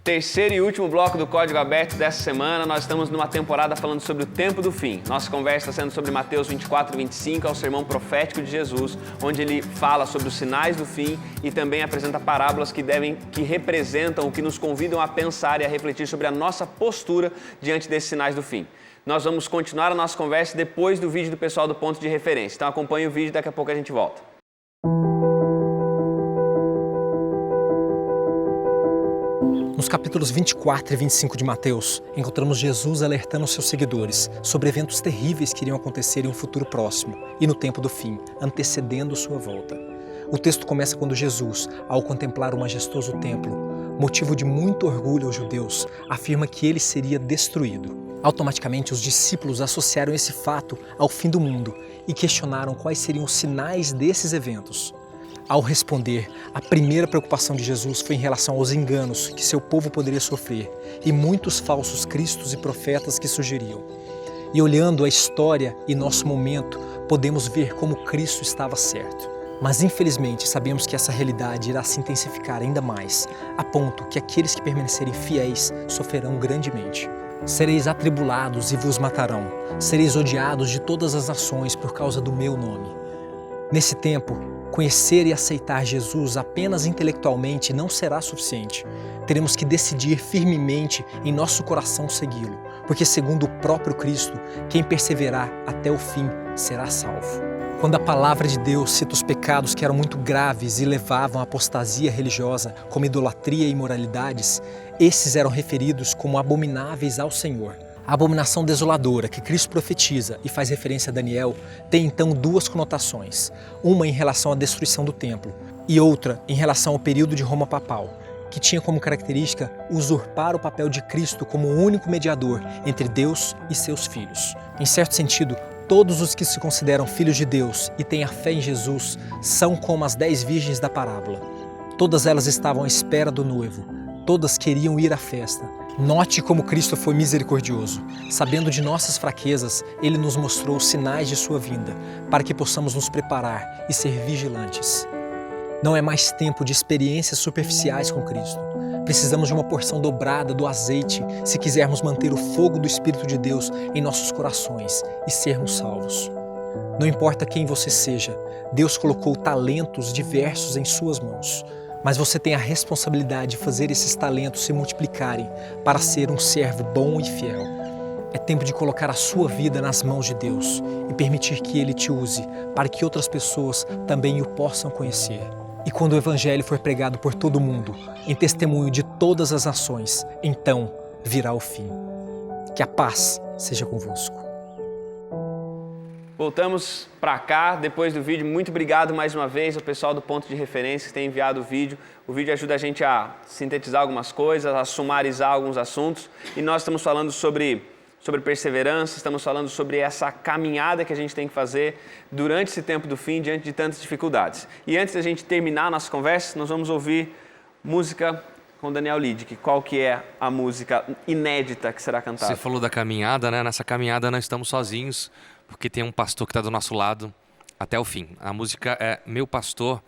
Terceiro e último bloco do Código Aberto dessa semana. Nós estamos numa temporada falando sobre o tempo do fim. Nossa conversa está sendo sobre Mateus 24 e 25, é o sermão profético de Jesus, onde ele fala sobre os sinais do fim e também apresenta parábolas que representam, que nos convidam a pensar e a refletir sobre a nossa postura diante desses sinais do fim. Nós vamos continuar a nossa conversa depois do vídeo do pessoal do Ponto de Referência. Então acompanhe o vídeo, daqui a pouco a gente volta. Nos capítulos 24 e 25 de Mateus, encontramos Jesus alertando seus seguidores sobre eventos terríveis que iriam acontecer em um futuro próximo e no tempo do fim, antecedendo sua volta. O texto começa quando Jesus, ao contemplar o majestoso templo, motivo de muito orgulho aos judeus, afirma que ele seria destruído. Automaticamente, os discípulos associaram esse fato ao fim do mundo e questionaram quais seriam os sinais desses eventos. Ao responder, a primeira preocupação de Jesus foi em relação aos enganos que seu povo poderia sofrer e muitos falsos cristos e profetas que surgiriam. E olhando a história e nosso momento, podemos ver como Cristo estava certo. Mas infelizmente sabemos que essa realidade irá se intensificar ainda mais, a ponto que aqueles que permanecerem fiéis sofrerão grandemente. Sereis atribulados e vos matarão, sereis odiados de todas as nações por causa do meu nome. Nesse tempo, conhecer e aceitar Jesus apenas intelectualmente não será suficiente. Teremos que decidir firmemente em nosso coração segui-lo, porque segundo o próprio Cristo, quem perseverar até o fim será salvo. Quando a palavra de Deus cita os pecados que eram muito graves e levavam à apostasia religiosa, como idolatria e imoralidades, esses eram referidos como abomináveis ao Senhor. A abominação desoladora que Cristo profetiza e faz referência a Daniel tem então duas conotações, uma em relação à destruição do templo e outra em relação ao período de Roma papal, que tinha como característica usurpar o papel de Cristo como o único mediador entre Deus e seus filhos. Em certo sentido, todos os que se consideram filhos de Deus e têm a fé em Jesus são como as 10 virgens da parábola. Todas elas estavam à espera do noivo, todas queriam ir à festa. Note como Cristo foi misericordioso. Sabendo de nossas fraquezas, Ele nos mostrou os sinais de sua vinda, para que possamos nos preparar e ser vigilantes. Não é mais tempo de experiências superficiais com Cristo. Precisamos de uma porção dobrada do azeite se quisermos manter o fogo do Espírito de Deus em nossos corações e sermos salvos. Não importa quem você seja, Deus colocou talentos diversos em suas mãos. Mas você tem a responsabilidade de fazer esses talentos se multiplicarem para ser um servo bom e fiel. É tempo de colocar a sua vida nas mãos de Deus e permitir que Ele te use para que outras pessoas também o possam conhecer. E quando o Evangelho for pregado por todo mundo, em testemunho de todas as nações, então virá o fim. Que a paz seja convosco. Voltamos para cá depois do vídeo. Muito obrigado mais uma vez ao pessoal do Ponto de Referência que tem enviado o vídeo. O vídeo ajuda a gente a sintetizar algumas coisas, a sumarizar alguns assuntos. E nós estamos falando sobre perseverança, estamos falando sobre essa caminhada que a gente tem que fazer durante esse tempo do fim, diante de tantas dificuldades. E antes da gente terminar a nossa conversa, nós vamos ouvir música com Daniel Lidick. Qual que é a música inédita que será cantada? Você falou da caminhada, né? Nessa caminhada nós estamos sozinhos, porque tem um pastor que está do nosso lado até o fim. A música é Meu Pastor,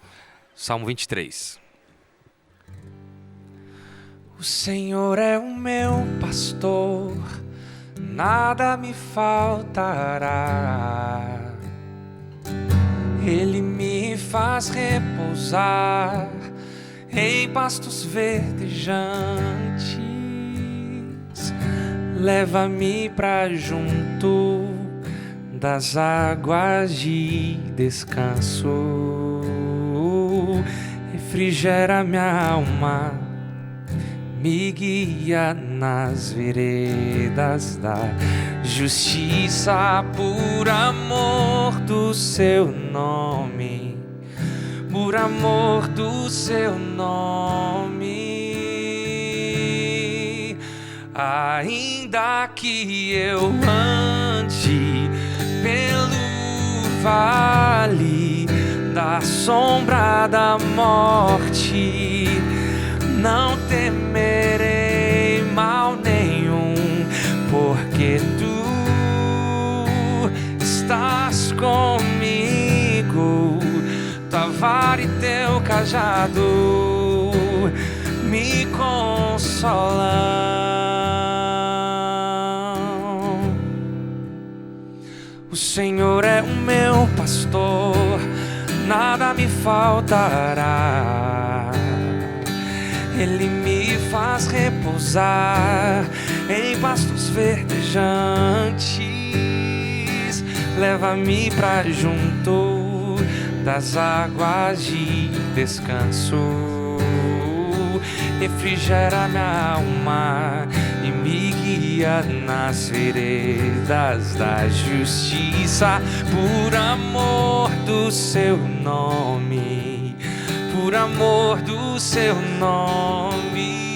Salmo 23. O Senhor é o meu pastor, nada me faltará. Ele me faz repousar em pastos verdejantes. Leva-me pra junto das águas de descanso, refrigera minha alma, me guia nas veredas da justiça, por amor do seu nome, por amor do seu nome. Ainda que eu ande pelo vale da sombra da morte, não temerei mal nenhum, porque tu estás comigo, tua vara e teu cajado me consolam. O Senhor é o meu pastor, nada me faltará. Ele me faz repousar em pastos verdejantes, leva-me pra junto das águas de descanso, refrigera minha alma e me guia nas veredas da justiça, por amor do seu nome, por amor do seu nome.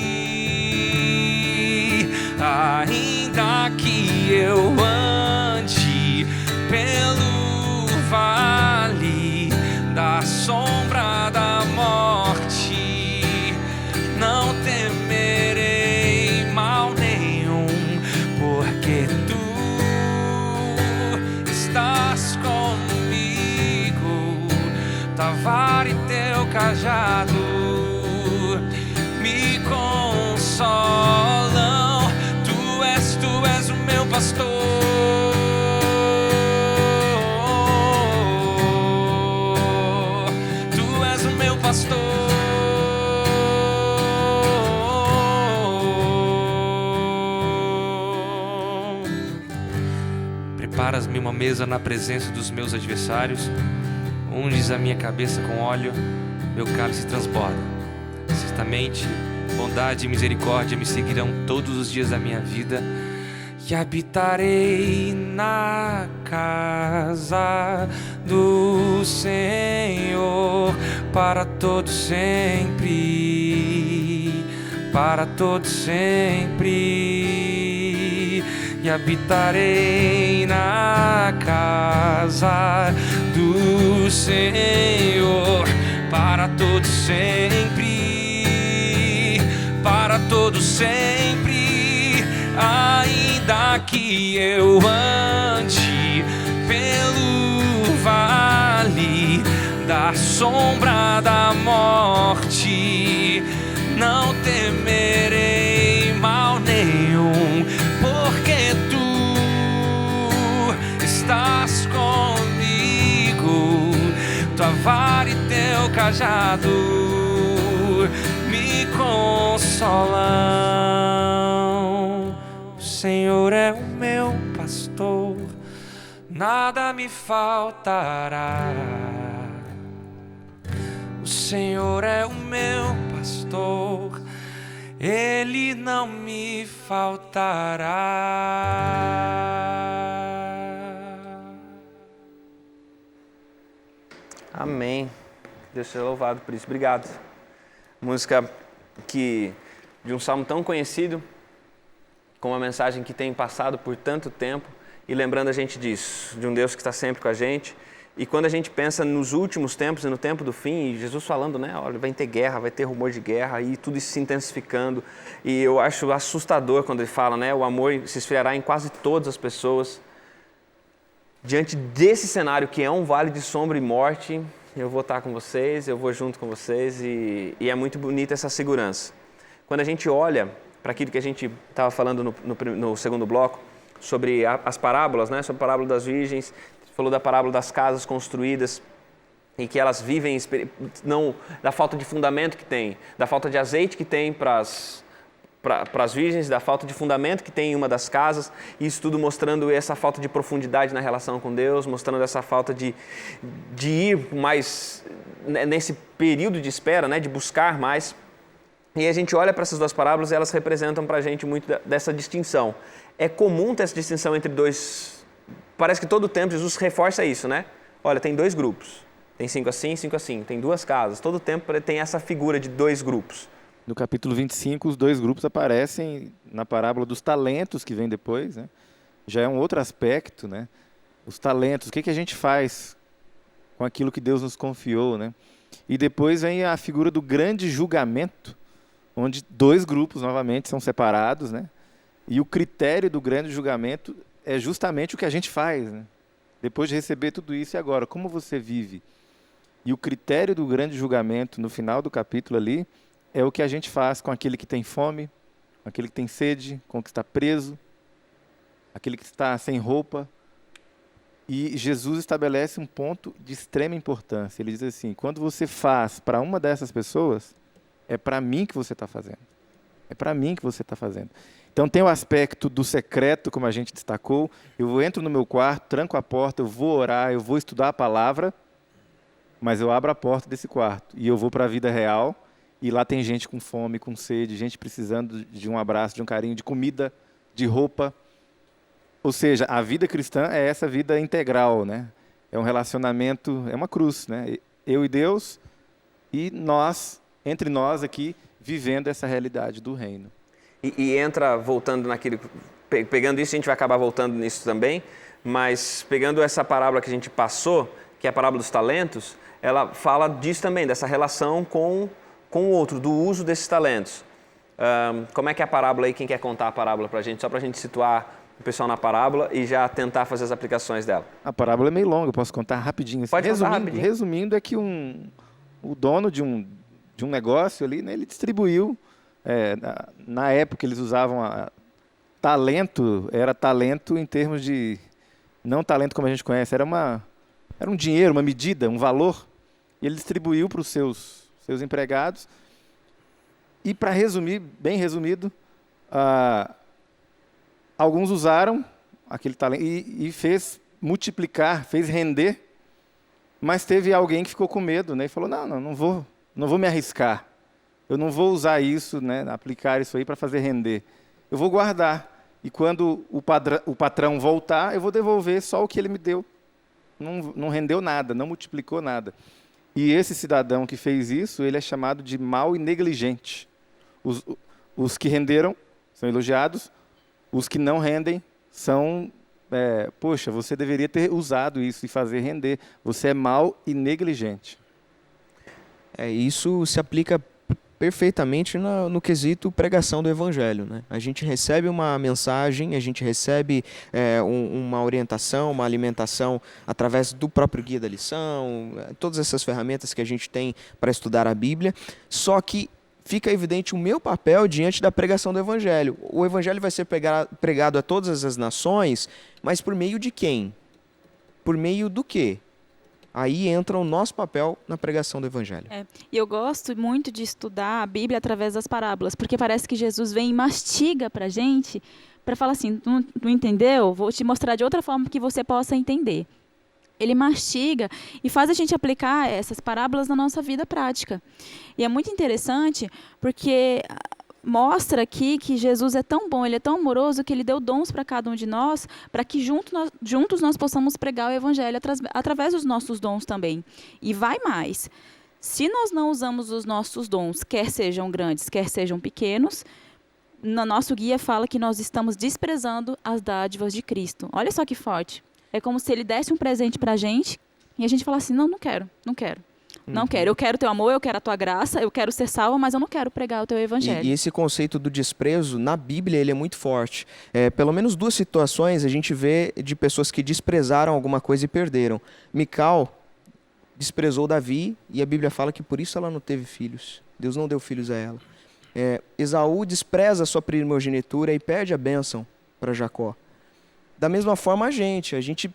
Ainda que eu ande pelo vale da sombra da morte, não temerei mal nenhum, porque tu estás comigo, tua vara e teu cajado me consolam. Tu és o meu pastor, tu és o meu pastor. Preparas-me uma mesa na presença dos meus adversários, unges a minha cabeça com óleo, meu cálice transborda. Certamente, bondade e misericórdia me seguirão todos os dias da minha vida, e habitarei na casa do Senhor para todo sempre, para todo sempre. E habitarei na casa do Senhor para todo sempre, para todo sempre. Ainda que eu ande pelo vale da sombra da morte, não temerei mal nenhum, porque tu estás comigo, tua vara e teu cajado me consolam. O Senhor é o meu pastor, nada me faltará. O Senhor é o meu pastor, Ele não me faltará. Amém. Deus seja louvado por isso. Obrigado. Música de um salmo tão conhecido, com uma mensagem que tem passado por tanto tempo, e lembrando a gente disso, de um Deus que está sempre com a gente. E quando a gente pensa nos últimos tempos e no tempo do fim, e Jesus falando, né, olha, vai ter guerra, vai ter rumor de guerra, e tudo isso se intensificando, e eu acho assustador quando ele fala, né, o amor se esfriará em quase todas as pessoas. Diante desse cenário que é um vale de sombra e morte, eu vou estar com vocês, eu vou junto com vocês, e é muito bonita essa segurança. Quando a gente olha para aquilo que a gente estava falando no segundo bloco, sobre as parábolas, né? Sobre a parábola das virgens, falou da parábola das casas construídas e que elas vivem não da falta de fundamento que tem, da falta de azeite que tem para as virgens, da falta de fundamento que tem em uma das casas, isso tudo mostrando essa falta de profundidade na relação com Deus, mostrando essa falta de ir mais nesse período de espera, né? De buscar mais. E a gente olha para essas duas parábolas e elas representam para a gente muito dessa distinção. É comum ter essa distinção entre dois... Parece que todo o tempo Jesus reforça isso, né? Olha, tem dois grupos. Tem 5 assim, 5 assim. Tem duas casas. Todo o tempo tem essa figura de dois grupos. No capítulo 25, os dois grupos aparecem na parábola dos talentos que vem depois, né? Já é um outro aspecto, né? Os talentos, o que a gente faz com aquilo que Deus nos confiou, né? E depois vem a figura do grande julgamento, onde dois grupos, novamente, são separados, né? E o critério do grande julgamento é justamente o que a gente faz, né? Depois de receber tudo isso, e agora? Como você vive? E o critério do grande julgamento, no final do capítulo ali, é o que a gente faz com aquele que tem fome, com aquele que tem sede, com o que está preso, aquele que está sem roupa. E Jesus estabelece um ponto de extrema importância. Ele diz assim: quando você faz para uma dessas pessoas, é para mim que você está fazendo. É para mim que você está fazendo. Então tem o aspecto do secreto, como a gente destacou. Eu entro no meu quarto, tranco a porta, eu vou orar, eu vou estudar a palavra, mas eu abro a porta desse quarto e eu vou para a vida real. E lá tem gente com fome, com sede, gente precisando de um abraço, de um carinho, de comida, de roupa. Ou seja, a vida cristã é essa vida integral, né? É um relacionamento, é uma cruz, né? Eu e Deus, e nós, entre nós aqui, vivendo essa realidade do reino. E entra, voltando naquilo, pegando isso, a gente vai acabar voltando nisso também, mas pegando essa parábola que a gente passou, que é a parábola dos talentos, ela fala disso também, dessa relação com o outro, do uso desses talentos. Como é que é a parábola aí? Quem quer contar a parábola para a gente? Só para a gente situar o pessoal na parábola e já tentar fazer as aplicações dela. A parábola é meio longa, eu posso contar rapidinho. Pode contar rapidinho. Resumindo, é que o dono de um negócio ali, né, ele distribuiu, na época eles usavam talento, era talento em termos de, não talento como a gente conhece, era um dinheiro, uma medida, um valor, e ele distribuiu para os seus empregados. E para resumir, bem resumido, alguns usaram aquele talento e fez multiplicar, fez render, mas teve alguém que ficou com medo, né, e falou: não vou me arriscar, eu não vou usar isso, né, aplicar isso aí para fazer render, eu vou guardar, e quando o patrão voltar, eu vou devolver só o que ele me deu. Não rendeu nada, não multiplicou nada. E esse cidadão que fez isso, ele é chamado de mau e negligente. Os que renderam são elogiados, os que não rendem são, poxa, você deveria ter usado isso e fazer render. Você é mau e negligente. Isso se aplica perfeitamente no quesito pregação do Evangelho, né? A gente recebe uma mensagem, a gente recebe uma orientação, uma alimentação através do próprio guia da lição, todas essas ferramentas que a gente tem para estudar a Bíblia, só que fica evidente o meu papel diante da pregação do Evangelho. O Evangelho vai ser pregado a todas as nações, mas por meio de quem? Por meio do quê? Aí entra o nosso papel na pregação do Evangelho. E eu gosto muito de estudar a Bíblia através das parábolas, porque parece que Jesus vem e mastiga para a gente, para falar assim: não entendeu? Vou te mostrar de outra forma que você possa entender. Ele mastiga e faz a gente aplicar essas parábolas na nossa vida prática. E é muito interessante porque mostra aqui que Jesus é tão bom, ele é tão amoroso, que ele deu dons para cada um de nós, para que juntos nós possamos pregar o Evangelho através dos nossos dons também. E vai mais. Se nós não usamos os nossos dons, quer sejam grandes, quer sejam pequenos, no nosso guia fala que nós estamos desprezando as dádivas de Cristo. Olha só que forte. É como se ele desse um presente para a gente e a gente falasse assim: não quero. Não quero. Eu quero teu amor, eu quero a tua graça, eu quero ser salvo, mas eu não quero pregar o teu Evangelho. E esse conceito do desprezo, na Bíblia, ele é muito forte. Pelo menos 2 situações a gente vê de pessoas que desprezaram alguma coisa e perderam. Mical desprezou Davi e a Bíblia fala que por isso ela não teve filhos. Deus não deu filhos a ela. Esaú despreza a sua primogenitura e perde a bênção para Jacó. Da mesma forma a gente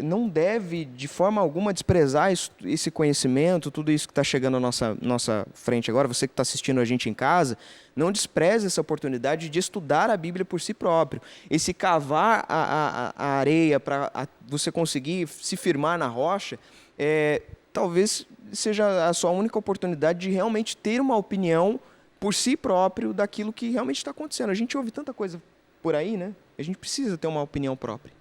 não deve de forma alguma desprezar esse conhecimento, tudo isso que está chegando à nossa frente agora. Você que está assistindo a gente em casa, não despreze essa oportunidade de estudar a Bíblia por si próprio. Esse cavar a areia para você conseguir se firmar na rocha, talvez seja a sua única oportunidade de realmente ter uma opinião por si próprio daquilo que realmente está acontecendo. A gente ouve tanta coisa por aí, né? A gente precisa ter uma opinião própria.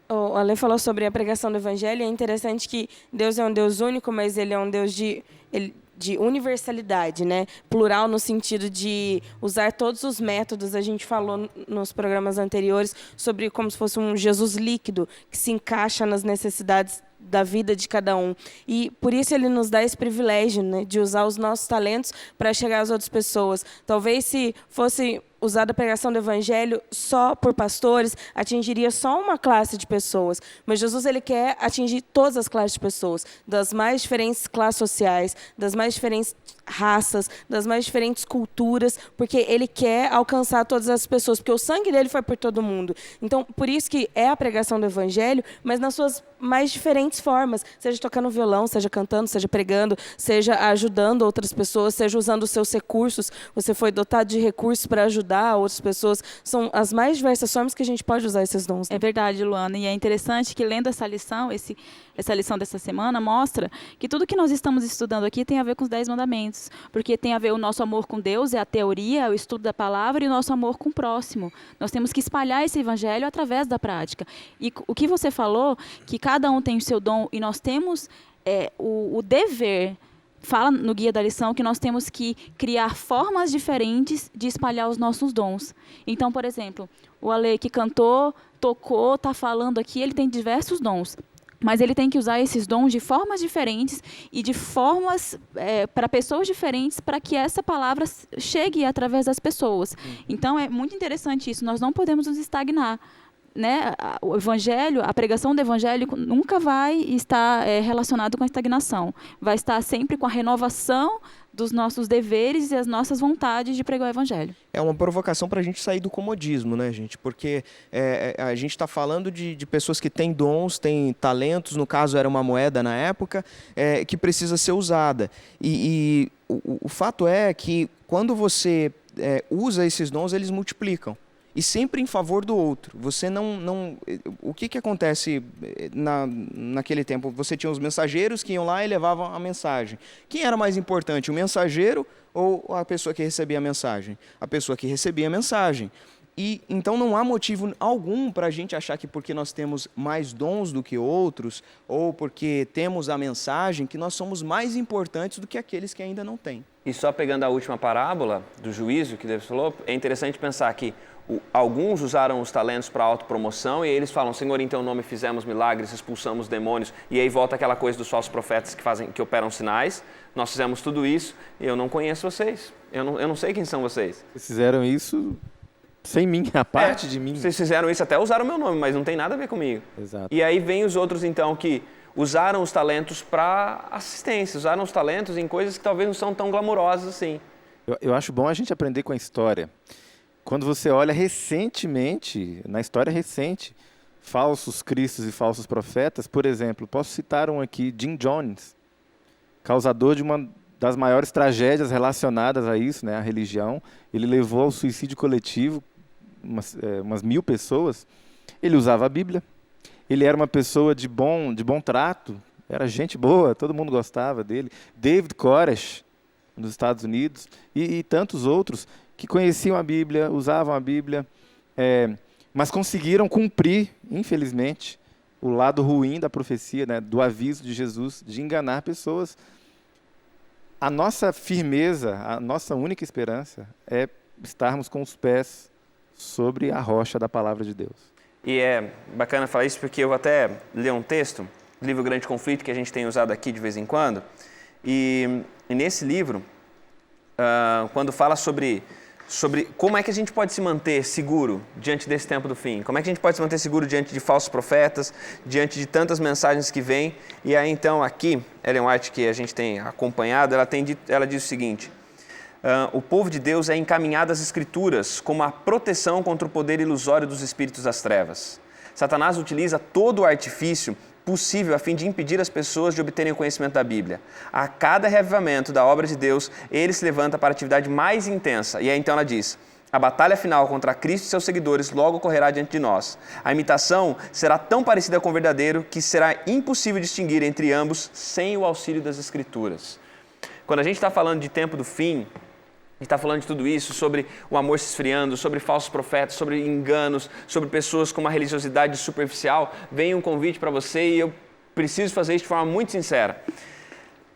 O Ale falou sobre a pregação do Evangelho. É interessante que Deus é um Deus único, mas Ele é um Deus de universalidade, né? Plural no sentido de usar todos os métodos. A gente falou nos programas anteriores sobre como se fosse um Jesus líquido que se encaixa nas necessidades da vida de cada um. E por isso ele nos dá esse privilégio, né, de usar os nossos talentos para chegar às outras pessoas. Talvez se fosse usado a pregação do evangelho só por pastores, atingiria só uma classe de pessoas. Mas Jesus, ele quer atingir todas as classes de pessoas, das mais diferentes classes sociais, das mais diferentes raças, das mais diferentes culturas, porque ele quer alcançar todas as pessoas, porque o sangue dele foi por todo mundo. Então, por isso que é a pregação do evangelho, mas nas suas mais diferentes formas, seja tocando violão, seja cantando, seja pregando, seja ajudando outras pessoas, seja usando os seus recursos. Você foi dotado de recursos para ajudar outras pessoas. São as mais diversas formas que a gente pode usar esses dons. Né? É verdade, Luana. E é interessante que, lendo essa lição, essa lição dessa semana, mostra que tudo que nós estamos estudando aqui tem a ver com os 10 mandamentos. Porque tem a ver o nosso amor com Deus, é a teoria, é o estudo da palavra, e o nosso amor com o próximo. Nós temos que espalhar esse evangelho através da prática. E o que você falou, que cada um tem o seu dom, e nós temos o dever. Fala no guia da lição que nós temos que criar formas diferentes de espalhar os nossos dons. Então, por exemplo, o Ale que cantou, tocou, está falando aqui, ele tem diversos dons. Mas ele tem que usar esses dons de formas diferentes e de formas para pessoas diferentes para que essa palavra chegue através das pessoas. Então, é muito interessante isso. Nós não podemos nos estagnar. Né? O evangelho, a pregação do evangelho nunca vai estar relacionado com a estagnação. Vai estar sempre com a renovação dos nossos deveres e as nossas vontades de pregar o evangelho. É uma provocação para a gente sair do comodismo, né, gente? Porque a gente está falando de pessoas que têm dons, têm talentos, no caso era uma moeda na época, que precisa ser usada. E o fato é que quando você usa esses dons, eles multiplicam. E sempre em favor do outro. Você não o que acontece naquele tempo? Você tinha os mensageiros que iam lá e levavam a mensagem. Quem era mais importante, o mensageiro ou a pessoa que recebia a mensagem? A pessoa que recebia a mensagem. E então não há motivo algum para a gente achar que porque nós temos mais dons do que outros, ou porque temos a mensagem, que nós somos mais importantes do que aqueles que ainda não têm. E só pegando a última parábola do juízo que Deus falou, é interessante pensar que alguns usaram os talentos para autopromoção e aí eles falam, Senhor, em teu nome fizemos milagres, expulsamos demônios, e aí volta aquela coisa dos falsos profetas que operam sinais. Nós fizemos tudo isso e eu não conheço vocês, eu não sei quem são vocês. Vocês fizeram isso sem mim, a parte de mim. Vocês fizeram isso, até usaram o meu nome, mas não tem nada a ver comigo. Exato. E aí vem os outros então que usaram os talentos para assistência, usaram os talentos em coisas que talvez não são tão glamourosas assim. Eu acho bom a gente aprender com a história. Quando você olha recentemente, na história recente, falsos cristos e falsos profetas, por exemplo, posso citar um aqui, Jim Jones, causador de uma das maiores tragédias relacionadas a isso, né, a religião. Ele levou ao suicídio coletivo umas 1.000 pessoas. Ele usava a Bíblia. Ele era uma pessoa de bom trato, era gente boa, todo mundo gostava dele. David Koresh, nos Estados Unidos, e tantos outros que conheciam a Bíblia, usavam a Bíblia, mas conseguiram cumprir, infelizmente, o lado ruim da profecia, né, do aviso de Jesus, de enganar pessoas. A nossa firmeza, a nossa única esperança é estarmos com os pés sobre a rocha da palavra de Deus. E é bacana falar isso porque eu vou até ler um texto, do livro Grande Conflito, que a gente tem usado aqui de vez em quando, e nesse livro, quando fala sobre como é que a gente pode se manter seguro diante desse tempo do fim, como é que a gente pode se manter seguro diante de falsos profetas, diante de tantas mensagens que vêm. E aí então aqui, Ellen White, que a gente tem acompanhado, ela diz o seguinte: o povo de Deus é encaminhado às Escrituras como a proteção contra o poder ilusório dos espíritos das trevas. Satanás utiliza todo o artifício possível a fim de impedir as pessoas de obterem o conhecimento da Bíblia. A cada reavivamento da obra de Deus, ele se levanta para a atividade mais intensa. E aí então ela diz: a batalha final contra Cristo e seus seguidores logo ocorrerá diante de nós. A imitação será tão parecida com o verdadeiro que será impossível distinguir entre ambos sem o auxílio das Escrituras. Quando a gente está falando de tempo do fim, a gente está falando de tudo isso, sobre o amor se esfriando, sobre falsos profetas, sobre enganos, sobre pessoas com uma religiosidade superficial, vem um convite para você e eu preciso fazer isso de forma muito sincera.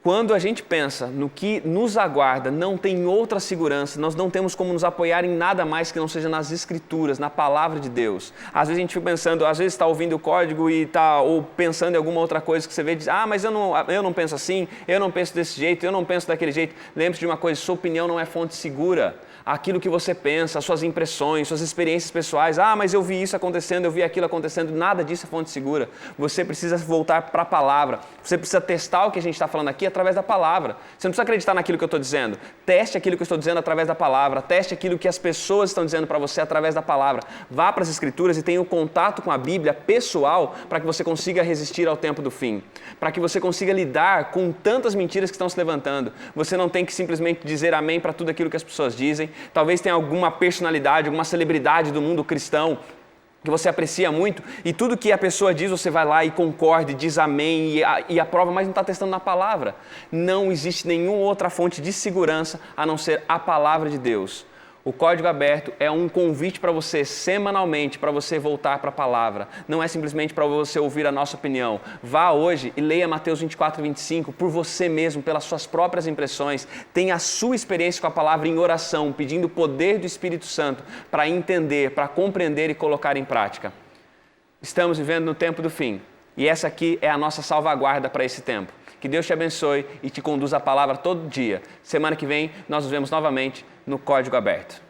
Quando a gente pensa no que nos aguarda, não tem outra segurança, nós não temos como nos apoiar em nada mais que não seja nas Escrituras, na Palavra de Deus. Às vezes a gente fica pensando, às vezes está ouvindo o código e está ou pensando em alguma outra coisa que você vê e diz, mas eu não penso assim, eu não penso desse jeito, eu não penso daquele jeito. Lembre-se de uma coisa, sua opinião não é fonte segura. Aquilo que você pensa, as suas impressões, suas experiências pessoais, mas eu vi isso acontecendo, eu vi aquilo acontecendo, nada disso é fonte segura. Você precisa voltar para a palavra, você precisa testar o que a gente está falando aqui através da palavra. Você não precisa acreditar naquilo que eu estou dizendo, teste aquilo que eu estou dizendo através da palavra, teste aquilo que as pessoas estão dizendo para você através da palavra. Vá para as Escrituras e tenha um contato com a Bíblia pessoal para que você consiga resistir ao tempo do fim, para que você consiga lidar com tantas mentiras que estão se levantando. Você não tem que simplesmente dizer amém para tudo aquilo que as pessoas dizem. Talvez tenha alguma personalidade, alguma celebridade do mundo cristão que você aprecia muito e tudo que a pessoa diz você vai lá e concorda, diz amém e aprova, mas não está testando na palavra. Não existe nenhuma outra fonte de segurança a não ser a palavra de Deus. O Código Aberto é um convite para você, semanalmente, para você voltar para a palavra. Não é simplesmente para você ouvir a nossa opinião. Vá hoje e leia Mateus 24, 25, por você mesmo, pelas suas próprias impressões. Tenha a sua experiência com a palavra em oração, pedindo o poder do Espírito Santo para entender, para compreender e colocar em prática. Estamos vivendo no tempo do fim. E essa aqui é a nossa salvaguarda para esse tempo. Que Deus te abençoe e te conduza a palavra todo dia. Semana que vem, nós nos vemos novamente no Código Aberto.